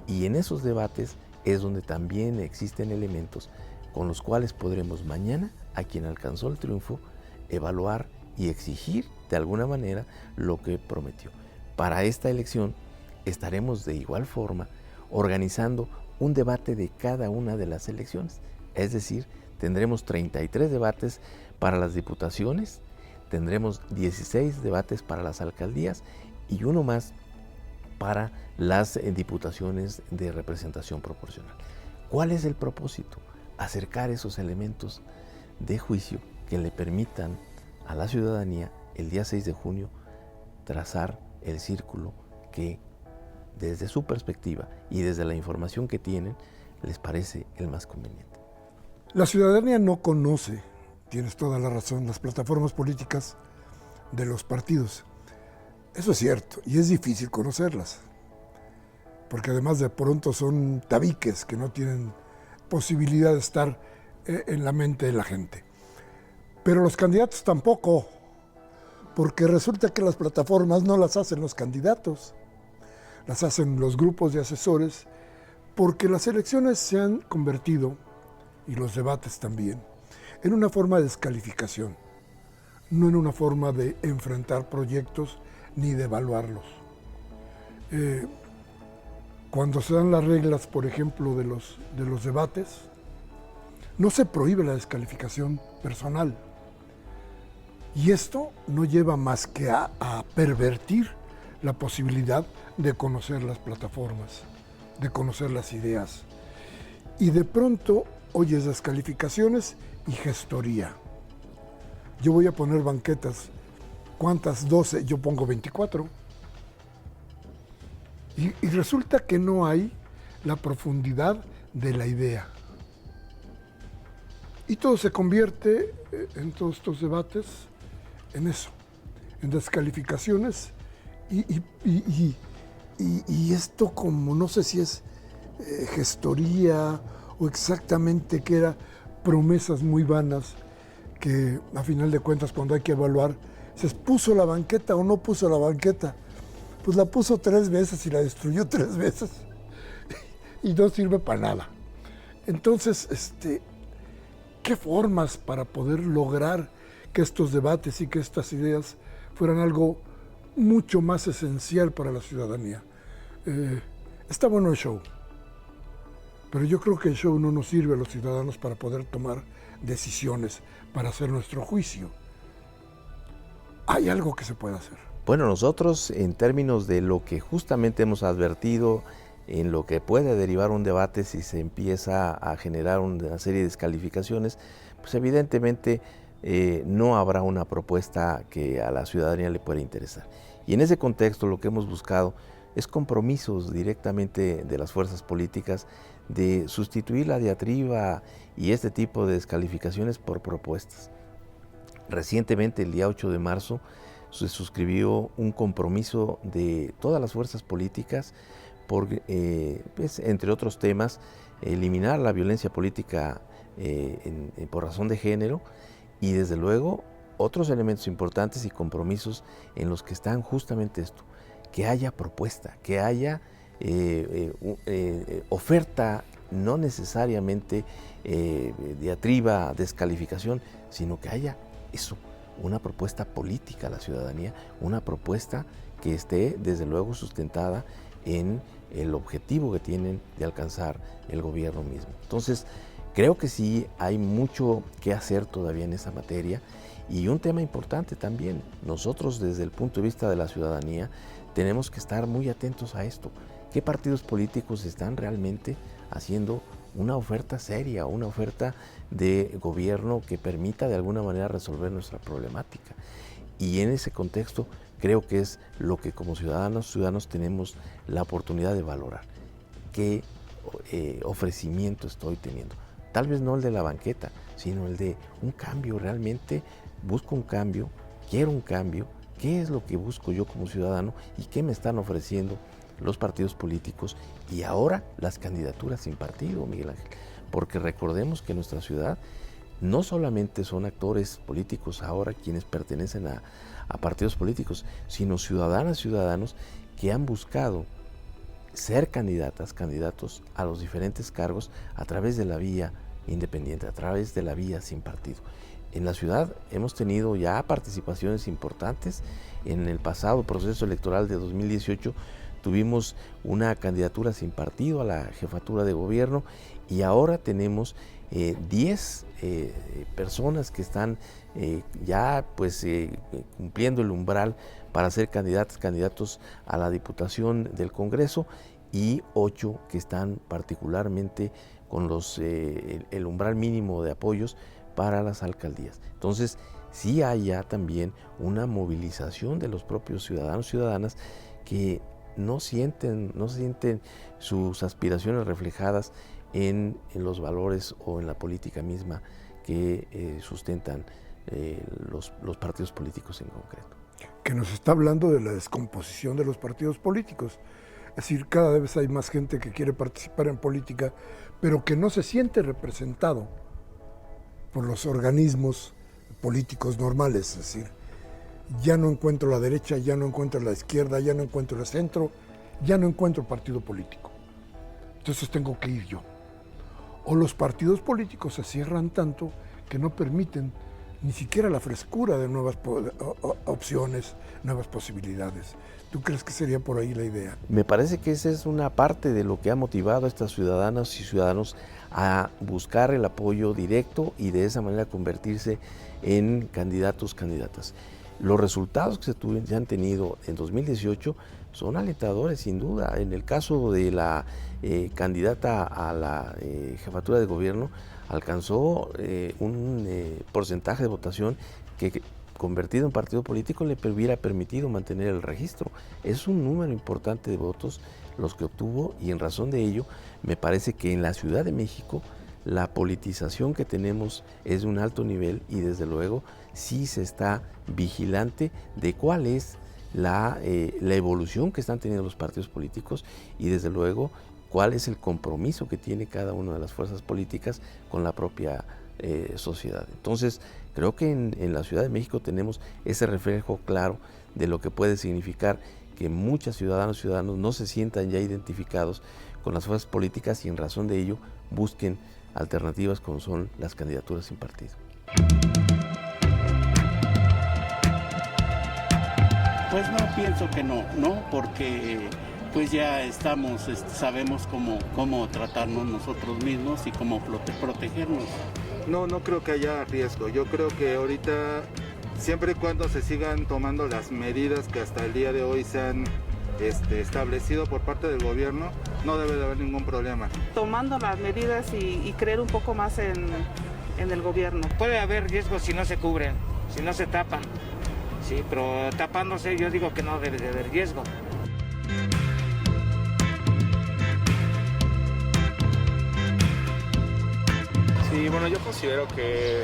Y en esos debates es donde también existen elementos con los cuales podremos mañana, a quien alcanzó el triunfo, evaluar y exigir de alguna manera lo que prometió. Para esta elección estaremos de igual forma organizando un debate de cada una de las elecciones. Es decir, tendremos 33 debates para las diputaciones, tendremos 16 debates para las alcaldías y uno más para las diputaciones de representación proporcional. ¿Cuál es el propósito? Acercar esos elementos de juicio que le permitan a la ciudadanía el día 6 de junio trazar el círculo que desde su perspectiva y desde la información que tienen les parece el más conveniente. La ciudadanía no conoce, tienes toda la razón, las plataformas políticas de los partidos. Eso es cierto, y es difícil conocerlas, porque además de pronto son tabiques que no tienen posibilidad de estar en la mente de la gente. Pero los candidatos tampoco, porque resulta que las plataformas no las hacen los candidatos, las hacen los grupos de asesores, porque las elecciones se han convertido, y los debates también, en una forma de descalificación, no en una forma de enfrentar proyectos ni de evaluarlos. Cuando se dan las reglas, por ejemplo, de los debates, no se prohíbe la descalificación personal. Y esto no lleva más que a pervertir la posibilidad de conocer las plataformas, de conocer las ideas. Y de pronto oyes descalificaciones y gestoría. Yo voy a poner banquetas. ¿Cuántas? 12, yo pongo 24. Y resulta que no hay la profundidad de la idea. Y todo se convierte, en todos estos debates, en eso, en descalificaciones. Y esto, como no sé si es gestoría o exactamente qué era, promesas muy vanas que a final de cuentas, cuando hay que evaluar, ¿se puso la banqueta o no puso la banqueta? Pues la puso 3 veces y la destruyó 3 veces y no sirve para nada. Entonces, ¿qué formas para poder lograr que estos debates y que estas ideas fueran algo mucho más esencial para la ciudadanía? Está bueno el show, pero yo creo que el show no nos sirve a los ciudadanos para poder tomar decisiones, para hacer nuestro juicio. Hay algo que se puede hacer. Bueno, nosotros en términos de lo que justamente hemos advertido, en lo que puede derivar un debate si se empieza a generar una serie de descalificaciones, pues evidentemente no habrá una propuesta que a la ciudadanía le pueda interesar. Y en ese contexto lo que hemos buscado es compromisos directamente de las fuerzas políticas de sustituir la diatriba y este tipo de descalificaciones por propuestas. Recientemente, el día 8 de marzo, se suscribió un compromiso de todas las fuerzas políticas por, pues, entre otros temas, eliminar la violencia política por razón de género y desde luego otros elementos importantes y compromisos en los que están justamente esto, que haya propuesta, que haya oferta, no necesariamente diatriba, descalificación, sino que haya eso, una propuesta política a la ciudadanía, una propuesta que esté desde luego sustentada en el objetivo que tienen de alcanzar el gobierno mismo. Entonces, creo que sí hay mucho que hacer todavía en esa materia y un tema importante también, nosotros desde el punto de vista de la ciudadanía tenemos que estar muy atentos a esto. ¿Qué partidos políticos están realmente haciendo una oferta seria, una oferta de gobierno que permita de alguna manera resolver nuestra problemática? Y en ese contexto creo que es lo que como ciudadanos tenemos la oportunidad de valorar. ¿Qué ofrecimiento estoy teniendo? Tal vez no el de la banqueta, sino el de un cambio. Realmente busco un cambio, quiero un cambio. ¿Qué es lo que busco yo como ciudadano y qué me están ofreciendo los partidos políticos y ahora las candidaturas sin partido, Miguel Ángel? Porque recordemos que en nuestra ciudad no solamente son actores políticos ahora quienes pertenecen a partidos políticos, sino ciudadanos que han buscado ser candidatos a los diferentes cargos a través de la vía independiente, a través de la vía sin partido. En la ciudad hemos tenido ya participaciones importantes. En el pasado proceso electoral de 2018 tuvimos una candidatura sin partido a la jefatura de gobierno y ahora tenemos 10 personas que están ya pues cumpliendo el umbral para ser candidatos a la Diputación del Congreso y 8 que están particularmente con el umbral mínimo de apoyos para las alcaldías. Entonces, sí hay ya también una movilización de los propios ciudadanos que no sienten sus aspiraciones reflejadas en los valores o en la política misma que sustentan los partidos políticos en concreto. que nos está hablando de la descomposición de los partidos políticos. Es decir, cada vez hay más gente que quiere participar en política, pero que no se siente representado por los organismos políticos normales. Es decir, ya no encuentro la derecha, ya no encuentro la izquierda, ya no encuentro el centro, ya no encuentro partido político. Entonces tengo que ir yo. O los partidos políticos se cierran tanto que no permiten ni siquiera la frescura de nuevas opciones, nuevas posibilidades. ¿Tú crees que sería por ahí la idea? Me parece que esa es una parte de lo que ha motivado a estas ciudadanas y ciudadanos a buscar el apoyo directo y de esa manera convertirse en candidatos, candidatas. Los resultados que se han tenido en 2018 son alentadores, sin duda. En el caso de la candidata a la jefatura de gobierno, alcanzó un porcentaje de votación que, convertido en partido político, le hubiera permitido mantener el registro. Es un número importante de votos los que obtuvo, y en razón de ello me parece que en la Ciudad de México la politización que tenemos es de un alto nivel, y desde luego sí se está vigilante de cuál es la evolución que están teniendo los partidos políticos, y desde luego cuál es el compromiso que tiene cada una de las fuerzas políticas con la propia sociedad. Entonces, creo que en la Ciudad de México tenemos ese reflejo claro de lo que puede significar que muchas ciudadanas y ciudadanos no se sientan ya identificados con las fuerzas políticas, y en razón de ello busquen alternativas como son las candidaturas sin partido. Pues no, pienso que no, porque pues ya sabemos cómo tratarnos nosotros mismos y cómo protegernos. No creo que haya riesgo. Yo creo que ahorita, siempre y cuando se sigan tomando las medidas que hasta el día de hoy se han establecido por parte del gobierno, no debe de haber ningún problema. Tomando las medidas y creer un poco más en el gobierno. Puede haber riesgos si no se cubren, si no se tapan. Sí, pero tapándose yo digo que no debe de haber riesgo. Sí, bueno, yo considero que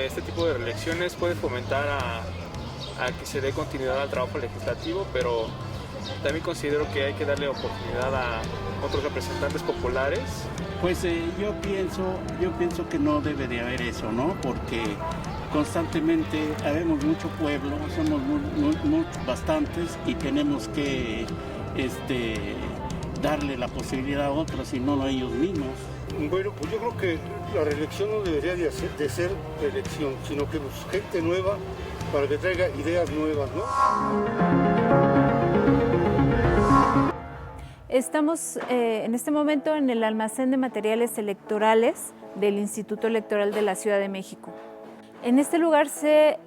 este tipo de elecciones puede fomentar a que se dé continuidad al trabajo legislativo, pero también considero que hay que darle oportunidad a otros representantes populares. Pues yo pienso que no debe de haber eso, ¿no? Porque constantemente habemos mucho pueblo, somos bastantes, y tenemos que darle la posibilidad a otros y no a ellos mismos. Bueno, pues yo creo que la reelección no debería de ser reelección, sino que gente nueva para que traiga ideas nuevas, ¿no? Estamos en este momento en el almacén de materiales electorales del Instituto Electoral de la Ciudad de México. En este lugar se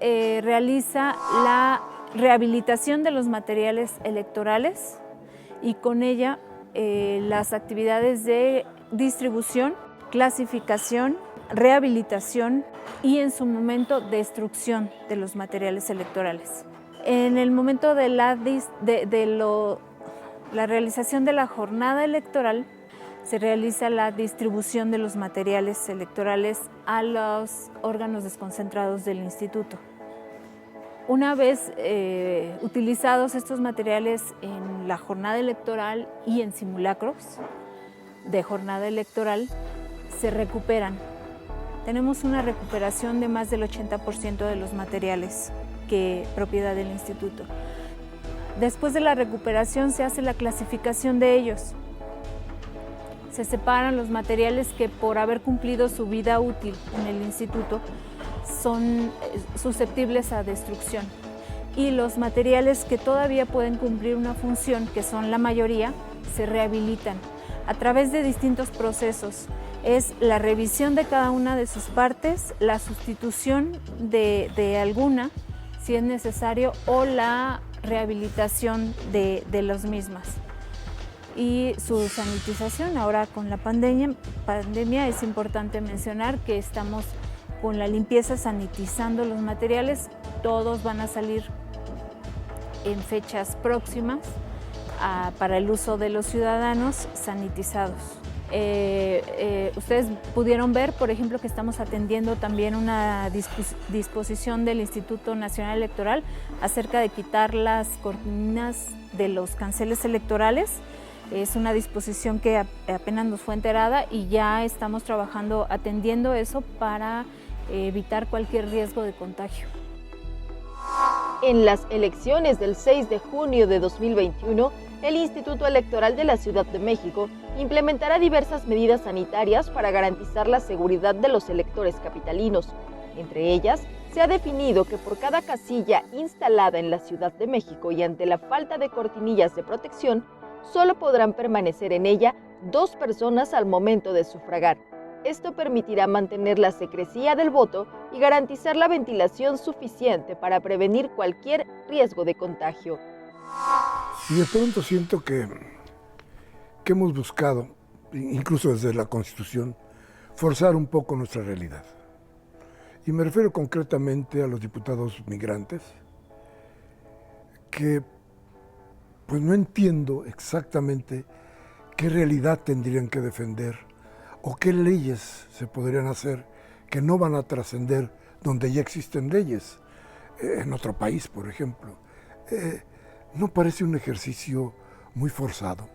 realiza la rehabilitación de los materiales electorales y con ella las actividades de distribución, clasificación, rehabilitación y en su momento destrucción de los materiales electorales. En el momento de la realización de la jornada electoral se realiza la distribución de los materiales electorales a los órganos desconcentrados del instituto. Una vez utilizados estos materiales en la jornada electoral y en simulacros de jornada electoral, se recuperan. Tenemos una recuperación de más del 80% de los materiales propiedad del instituto. Después de la recuperación se hace la clasificación de ellos. Se separan los materiales que por haber cumplido su vida útil en el instituto son susceptibles a destrucción, y los materiales que todavía pueden cumplir una función, que son la mayoría, se rehabilitan a través de distintos procesos. Es la revisión de cada una de sus partes, la sustitución de alguna, si es necesario, o la rehabilitación de las mismas. Y su sanitización. Ahora con la pandemia es importante mencionar que estamos con la limpieza sanitizando los materiales. Todos van a salir en fechas próximas para el uso de los ciudadanos sanitizados. Ustedes pudieron ver, por ejemplo, que estamos atendiendo también una disposición del Instituto Nacional Electoral acerca de quitar las cortinas de los canceles electorales. Es una disposición que apenas nos fue enterada y ya estamos trabajando, atendiendo eso para evitar cualquier riesgo de contagio. En las elecciones del 6 de junio de 2021, el Instituto Electoral de la Ciudad de México implementará diversas medidas sanitarias para garantizar la seguridad de los electores capitalinos. Entre ellas, se ha definido que por cada casilla instalada en la Ciudad de México y ante la falta de cortinillas de protección, solo podrán permanecer en ella 2 personas al momento de sufragar. Esto permitirá mantener la secrecía del voto y garantizar la ventilación suficiente para prevenir cualquier riesgo de contagio. Y de pronto siento que hemos buscado, incluso desde la Constitución, forzar un poco nuestra realidad. Y me refiero concretamente a los diputados migrantes, que pues no entiendo exactamente qué realidad tendrían que defender o qué leyes se podrían hacer que no van a trascender donde ya existen leyes, en otro país, por ejemplo. ¿No parece un ejercicio muy forzado,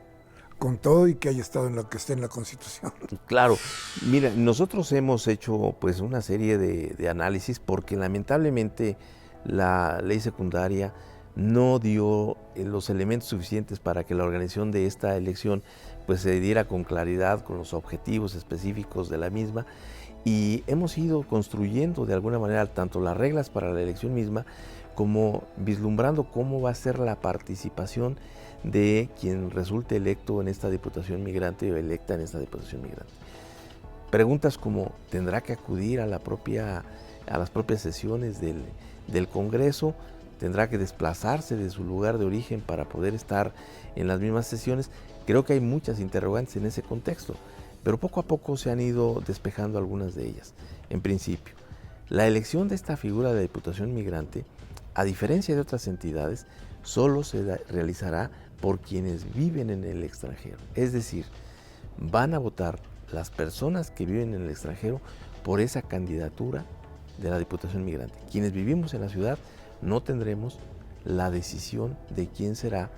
con todo y que haya estado en lo que esté en la Constitución? Claro, mira, nosotros hemos hecho pues una serie de análisis porque lamentablemente la ley secundaria no dio los elementos suficientes para que la organización de esta elección pues se diera con claridad con los objetivos específicos de la misma, y hemos ido construyendo de alguna manera tanto las reglas para la elección misma como vislumbrando cómo va a ser la participación de quien resulte electo en esta Diputación Migrante o electa en esta Diputación Migrante. Preguntas como, ¿tendrá que acudir a las propias sesiones del Congreso? ¿Tendrá que desplazarse de su lugar de origen para poder estar en las mismas sesiones? Creo que hay muchas interrogantes en ese contexto, pero poco a poco se han ido despejando algunas de ellas. En principio, la elección de esta figura de la Diputación Migrante, a diferencia de otras entidades, solo se realizará por quienes viven en el extranjero. Es decir, van a votar las personas que viven en el extranjero por esa candidatura de la Diputación Migrante. Quienes vivimos en la ciudad no tendremos la decisión de quién será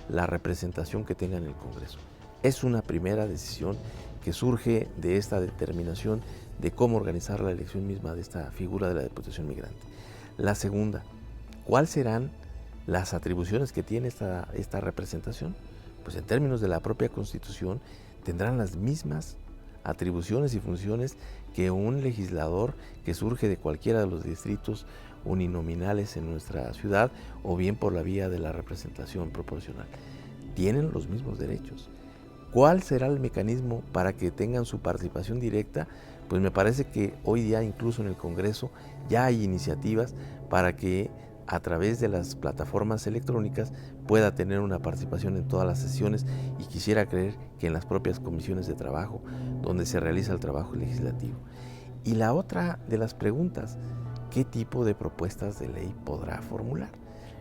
la representación que tenga en el Congreso. Es una primera decisión que surge de esta determinación de cómo organizar la elección misma de esta figura de la Diputación Migrante. La segunda, ¿cuáles serán las atribuciones que tiene esta representación? Pues en términos de la propia Constitución tendrán las mismas atribuciones y funciones que un legislador que surge de cualquiera de los distritos uninominales en nuestra ciudad o bien por la vía de la representación proporcional. Tienen los mismos derechos. ¿Cuál será el mecanismo para que tengan su participación directa? Pues me parece que hoy día incluso en el Congreso ya hay iniciativas para que a través de las plataformas electrónicas pueda tener una participación en todas las sesiones, y quisiera creer que en las propias comisiones de trabajo donde se realiza el trabajo legislativo. Y la otra de las preguntas, ¿qué tipo de propuestas de ley podrá formular?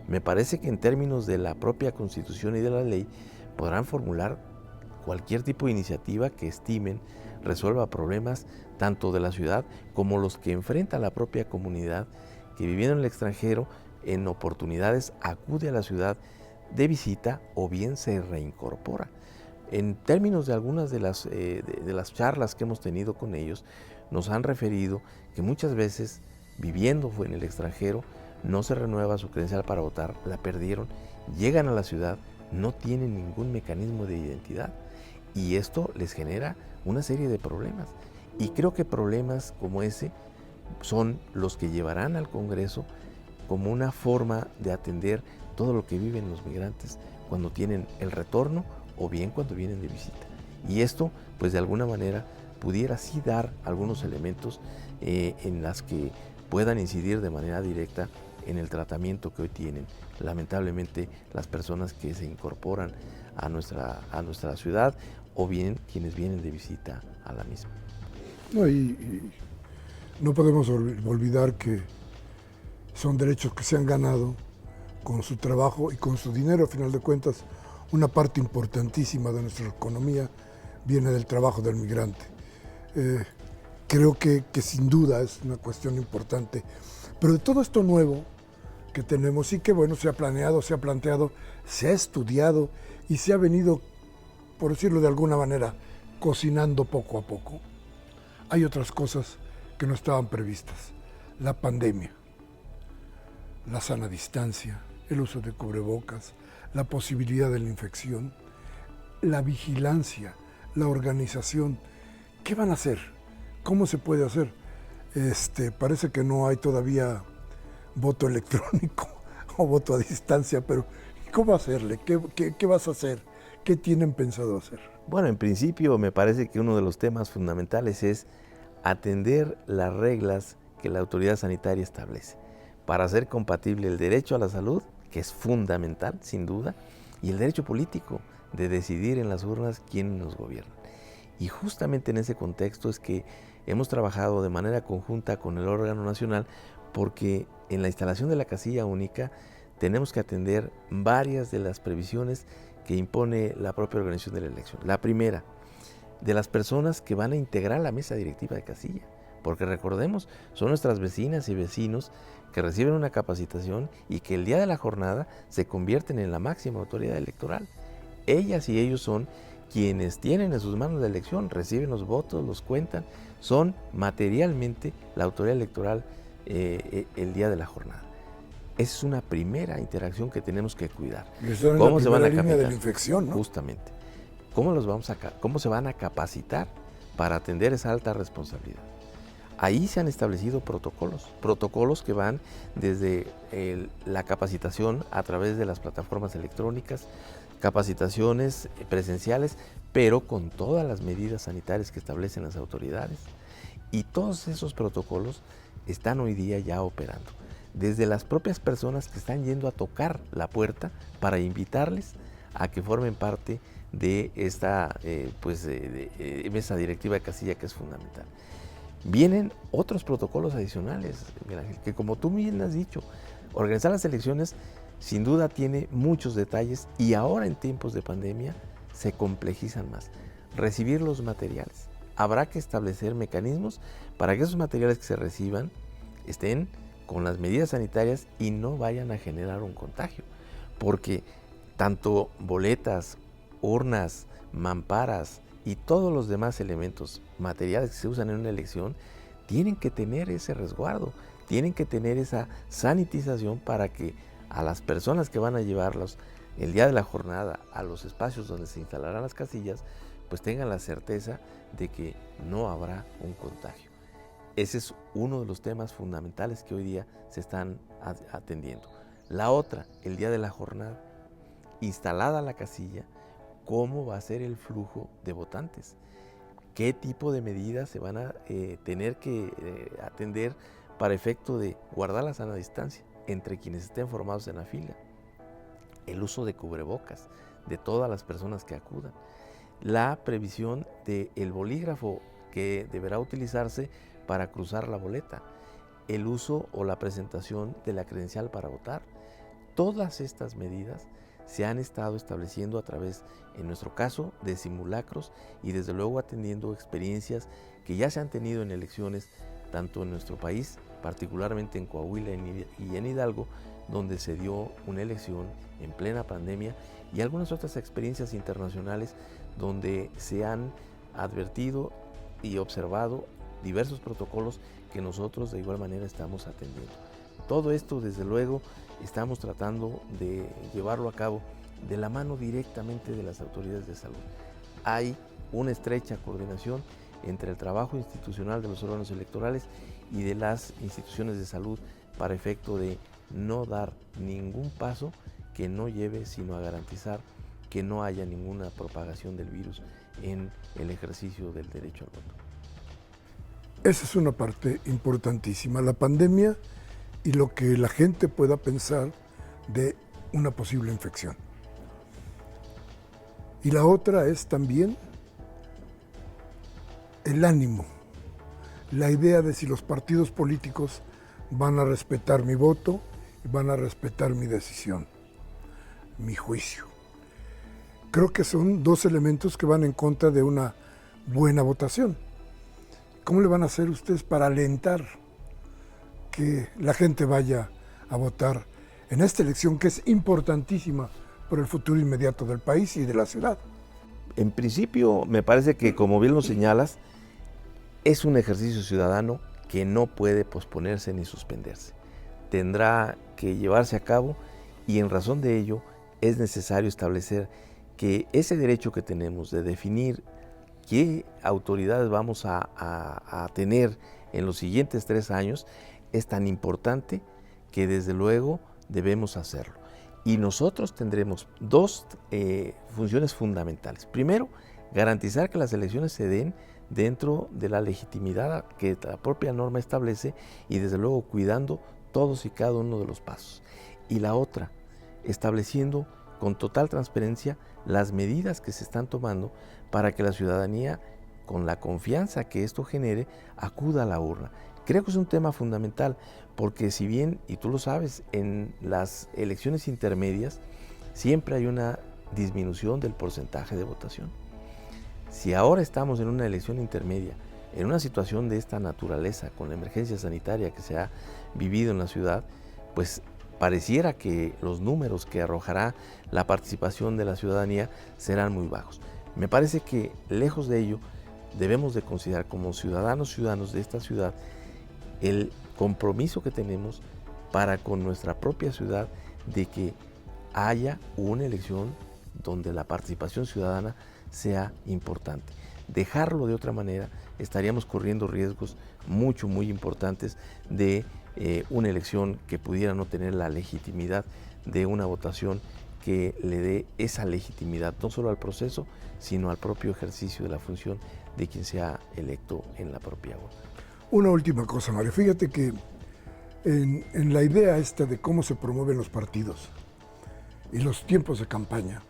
Me parece que en términos de la propia Constitución y de la ley podrán formular cualquier tipo de iniciativa que estimen resuelva problemas tanto de la ciudad como los que enfrenta la propia comunidad que viviendo en el extranjero en oportunidades acude a la ciudad de visita o bien se reincorpora. En términos de algunas de las charlas que hemos tenido con ellos, nos han referido que muchas veces viviendo en el extranjero no se renueva su credencial para votar, la perdieron, llegan a la ciudad, no tienen ningún mecanismo de identidad y esto les genera una serie de problemas. Y creo que problemas como ese son los que llevarán al Congreso como una forma de atender todo lo que viven los migrantes cuando tienen el retorno o bien cuando vienen de visita. Y esto, pues de alguna manera, pudiera sí dar algunos elementos en las que puedan incidir de manera directa en el tratamiento que hoy tienen, lamentablemente, las personas que se incorporan a nuestra ciudad o bien quienes vienen de visita a la misma. No, y no podemos olvidar que son derechos que se han ganado con su trabajo y con su dinero. A final de cuentas, una parte importantísima de nuestra economía viene del trabajo del migrante. Creo que sin duda es una cuestión importante. Pero de todo esto nuevo que tenemos y que, bueno, se ha planeado, se ha planteado, se ha estudiado y se ha venido, por decirlo de alguna manera, cocinando poco a poco, hay otras cosas que no estaban previstas. La pandemia, la sana distancia, el uso de cubrebocas, la posibilidad de la infección, la vigilancia, la organización. ¿Qué van a hacer? ¿Cómo se puede hacer? Parece que no hay todavía voto electrónico o voto a distancia, pero ¿cómo hacerle? ¿Qué vas a hacer? ¿Qué tienen pensado hacer? Bueno, en principio me parece que uno de los temas fundamentales es atender las reglas que la autoridad sanitaria establece para hacer compatible el derecho a la salud, que es fundamental, sin duda, y el derecho político de decidir en las urnas quién nos gobierna. Y justamente en ese contexto es que hemos trabajado de manera conjunta con el órgano nacional, porque en la instalación de la casilla única tenemos que atender varias de las previsiones que impone la propia organización de la elección. La primera, de las personas que van a integrar la mesa directiva de casilla, porque recordemos, son nuestras vecinas y vecinos que reciben una capacitación y que el día de la jornada se convierten en la máxima autoridad electoral. Ellas y ellos son quienes tienen en sus manos la elección, reciben los votos, los cuentan, son materialmente la autoridad electoral el día de la jornada. Esa es una primera interacción que tenemos que cuidar. ¿Cómo se van a capacitar? De la infección, ¿no? Justamente. ¿Cómo se van a capacitar para atender esa alta responsabilidad? Ahí se han establecido protocolos que van desde la capacitación a través de las plataformas electrónicas, capacitaciones presenciales, pero con todas las medidas sanitarias que establecen las autoridades. Y todos esos protocolos están hoy día ya operando. Desde las propias personas que están yendo a tocar la puerta para invitarles a que formen parte de esta mesa directiva de casilla, que es fundamental. Vienen otros protocolos adicionales, Miguel Ángel, que como tú bien has dicho, organizar las elecciones sin duda tiene muchos detalles y ahora en tiempos de pandemia se complejizan más. Recibir los materiales. Habrá que establecer mecanismos para que esos materiales que se reciban estén con las medidas sanitarias y no vayan a generar un contagio. Porque tanto boletas, urnas, mamparas y todos los demás elementos materiales que se usan en una elección tienen que tener ese resguardo, tienen que tener esa sanitización para que a las personas que van a llevarlos el día de la jornada a los espacios donde se instalarán las casillas, pues tengan la certeza de que no habrá un contagio. Ese es uno de los temas fundamentales que hoy día se están atendiendo. La otra, el día de la jornada, instalada la casilla, ¿cómo va a ser el flujo de votantes? ¿Qué tipo de medidas se van a tener que atender para efecto de guardar la sana distancia entre quienes estén formados en la fila? El uso de cubrebocas de todas las personas que acudan. La previsión del bolígrafo que deberá utilizarse para cruzar la boleta. El uso o la presentación de la credencial para votar. Todas estas medidas se han estado estableciendo a través, en nuestro caso, de simulacros y desde luego atendiendo experiencias que ya se han tenido en elecciones, tanto en nuestro país, particularmente en Coahuila y en Hidalgo, donde se dio una elección en plena pandemia, y algunas otras experiencias internacionales donde se han advertido y observado diversos protocolos que nosotros de igual manera estamos atendiendo. Todo esto, desde luego, estamos tratando de llevarlo a cabo de la mano directamente de las autoridades de salud. Hay una estrecha coordinación entre el trabajo institucional de los órganos electorales y de las instituciones de salud para efecto de no dar ningún paso que no lleve sino a garantizar que no haya ninguna propagación del virus en el ejercicio del derecho al voto. Esa es una parte importantísima, la pandemia y lo que la gente pueda pensar de una posible infección. Y la otra es también el ánimo, la idea de si los partidos políticos van a respetar mi voto y van a respetar mi decisión, mi juicio. creo que son dos elementos que van en contra de una buena votación. ¿Cómo le van a hacer ustedes para alentar que la gente vaya a votar en esta elección que es importantísima por el futuro inmediato del país y de la ciudad? En principio, me parece que, como bien lo señalas, es un ejercicio ciudadano que no puede posponerse ni suspenderse. Tendrá que llevarse a cabo y en razón de ello es necesario establecer que ese derecho que tenemos de definir qué autoridades vamos a tener en los siguientes 3 años es tan importante que desde luego debemos hacerlo. Y nosotros tendremos 2 funciones fundamentales. Primero, garantizar que las elecciones se den dentro de la legitimidad que la propia norma establece y desde luego cuidando todos y cada uno de los pasos. Y la otra, estableciendo con total transparencia las medidas que se están tomando para que la ciudadanía, con la confianza que esto genere, acuda a la urna. Creo que es un tema fundamental porque si bien, y tú lo sabes, en las elecciones intermedias siempre hay una disminución del porcentaje de votación. Si ahora estamos en una elección intermedia, en una situación de esta naturaleza, con la emergencia sanitaria que se ha vivido en la ciudad, pues pareciera que los números que arrojará la participación de la ciudadanía serán muy bajos. Me parece que lejos de ello debemos de considerar como ciudadanos de esta ciudad el compromiso que tenemos para con nuestra propia ciudad de que haya una elección donde la participación ciudadana sea importante. Dejarlo de otra manera estaríamos corriendo riesgos muy importantes de una elección que pudiera no tener la legitimidad de una votación que le dé esa legitimidad no solo al proceso, sino al propio ejercicio de la función de quien sea electo en la propia urna. Una última cosa, Mario. Fíjate que en la idea esta de cómo se promueven los partidos y los tiempos de campaña,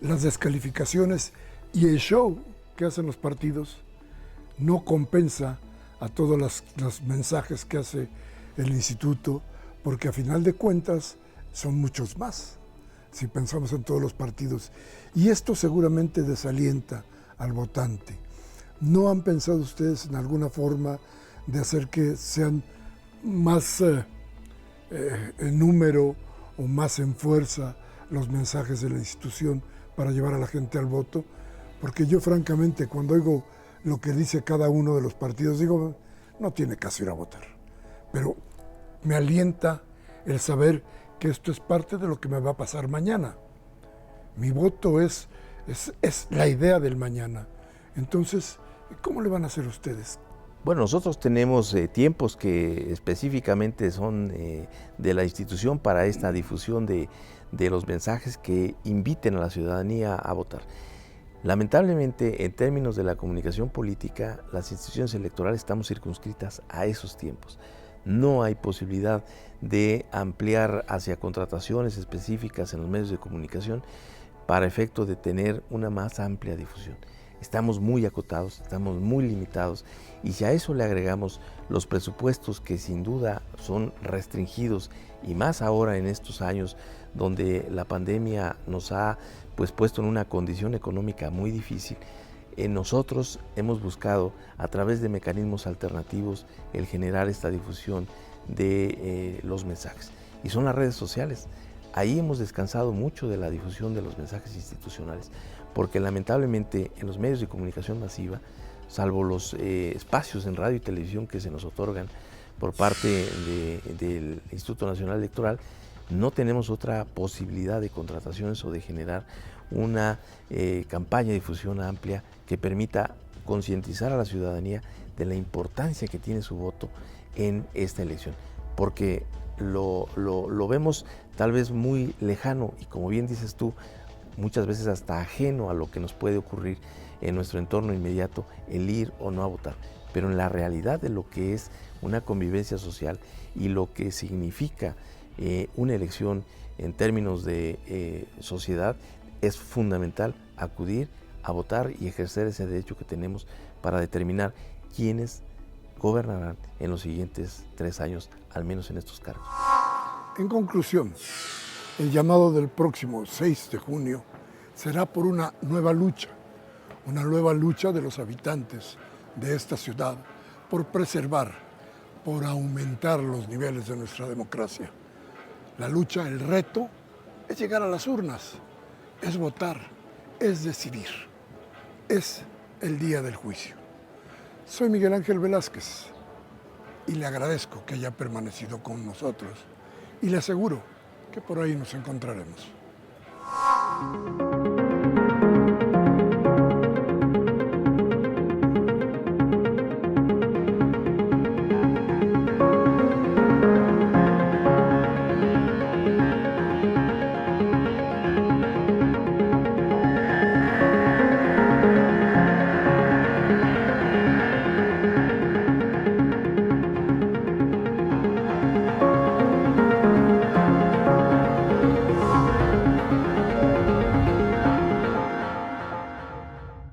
las descalificaciones y el show que hacen los partidos no compensa a todos los mensajes que hace el instituto, porque a final de cuentas son muchos más, si pensamos en todos los partidos. Y esto seguramente desalienta al votante. ¿No han pensado ustedes en alguna forma de hacer que sean más en número o más en fuerza los mensajes de la institución para llevar a la gente al voto? Porque yo francamente cuando oigo lo que dice cada uno de los partidos digo, no tiene caso ir a votar. Pero me alienta el saber que esto es parte de lo que me va a pasar mañana. Mi voto es la idea del mañana. Entonces, ¿cómo le van a hacer ustedes? Bueno, nosotros tenemos tiempos que específicamente son de la institución para esta difusión de los mensajes que inviten a la ciudadanía a votar. Lamentablemente, en términos de la comunicación política, las instituciones electorales estamos circunscritas a esos tiempos. No hay posibilidad de ampliar hacia contrataciones específicas en los medios de comunicación para efecto de tener una más amplia difusión. Estamos muy acotados, estamos muy limitados y si a eso le agregamos los presupuestos que sin duda son restringidos y más ahora en estos años donde la pandemia nos ha puesto en una condición económica muy difícil, nosotros hemos buscado a través de mecanismos alternativos el generar esta difusión de los mensajes y son las redes sociales. Ahí hemos descansado mucho de la difusión de los mensajes institucionales, porque lamentablemente en los medios de comunicación masiva, salvo los espacios en radio y televisión que se nos otorgan por parte del Instituto Nacional Electoral, no tenemos otra posibilidad de contrataciones o de generar una campaña de difusión amplia que permita concientizar a la ciudadanía de la importancia que tiene su voto en esta elección, porque lo vemos tal vez muy lejano y como bien dices tú, muchas veces hasta ajeno a lo que nos puede ocurrir en nuestro entorno inmediato, el ir o no a votar. Pero en la realidad de lo que es una convivencia social y lo que significa una elección en términos de sociedad, es fundamental acudir a votar y ejercer ese derecho que tenemos para determinar quiénes gobernarán en los siguientes 3 años, al menos en estos cargos. En conclusión, el llamado del próximo 6 de junio será por una nueva lucha de los habitantes de esta ciudad, por preservar, por aumentar los niveles de nuestra democracia. La lucha, el reto, es llegar a las urnas, es votar, es decidir, es el día del juicio. Soy Miguel Ángel Velázquez y le agradezco que haya permanecido con nosotros y le aseguro que por ahí nos encontraremos.